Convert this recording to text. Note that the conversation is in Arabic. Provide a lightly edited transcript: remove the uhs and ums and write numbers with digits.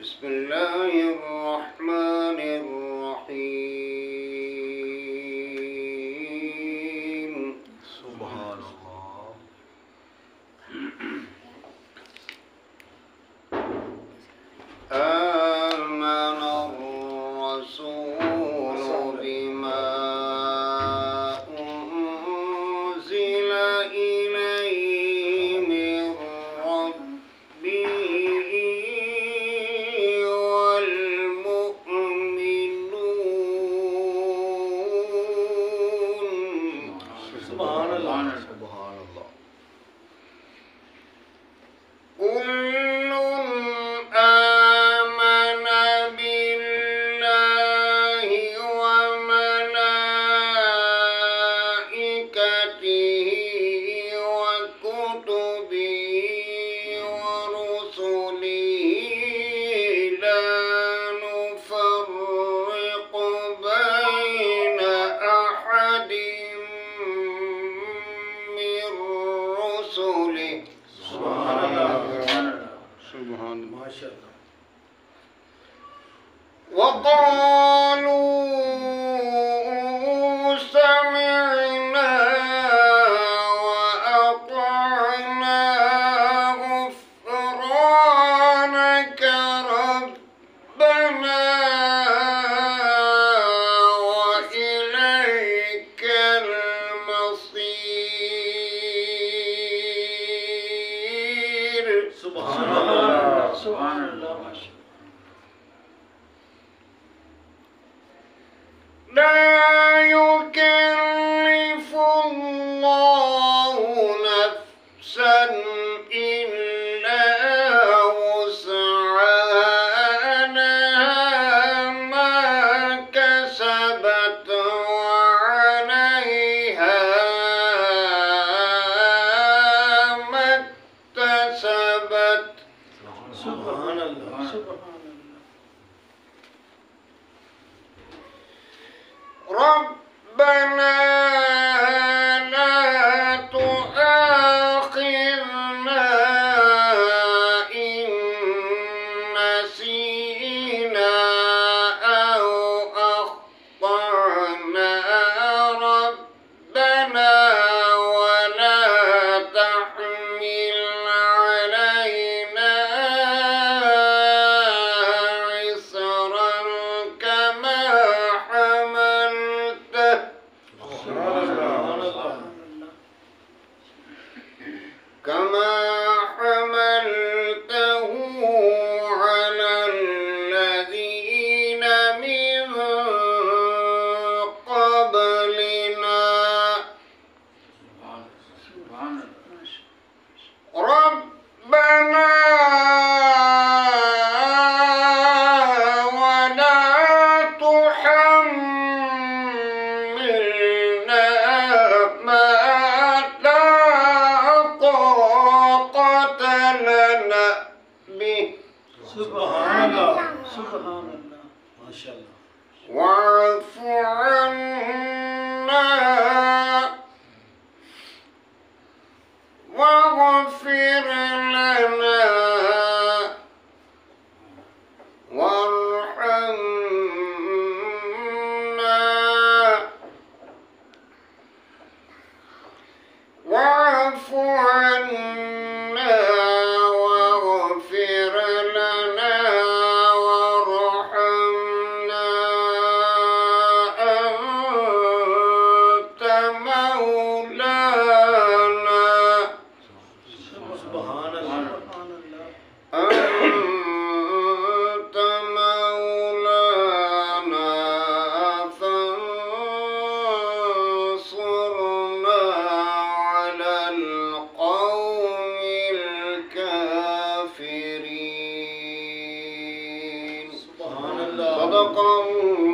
بسم الله الرحمن الرحيم. سبحان الله. آمن الرسول بما أنزل إليه من ربه والمؤمنون. سبحان الله. سبحان الله. كل آمن بالله وملائكته وكتبه ورسله لا نفرق بين أحد من رسله. سبحان الله. سبحان الله. ما شاء الله. وقالوا سمعنا وأطعنا غفرانك ربنا وإليك المصير. سبحان الله. سبحان الله. ما شاء الله. لا يكلف الله نفسا إلا وسعها لها ما كسبت وعليها ما اكتسبت. سبحان الله. سبحان الله. ربنا لا تؤاخذنا إن نسينا أو أخطأنا ربنا ولا تحمل علينا عصرا كما حملته على الذين من قبلنا. ربنا ولا تحملنا ما لا طاقة لنا به. سبحان الله. سبحان الله. ما شاء الله. واعف عنا واغفر لنا وارحمنا واعف عنا واغفر لنا وارحمنا أنت مولانا. سبحان الله. أنت مولانا فانصرنا على القوم الكافرين. سبحان الله. صدق الله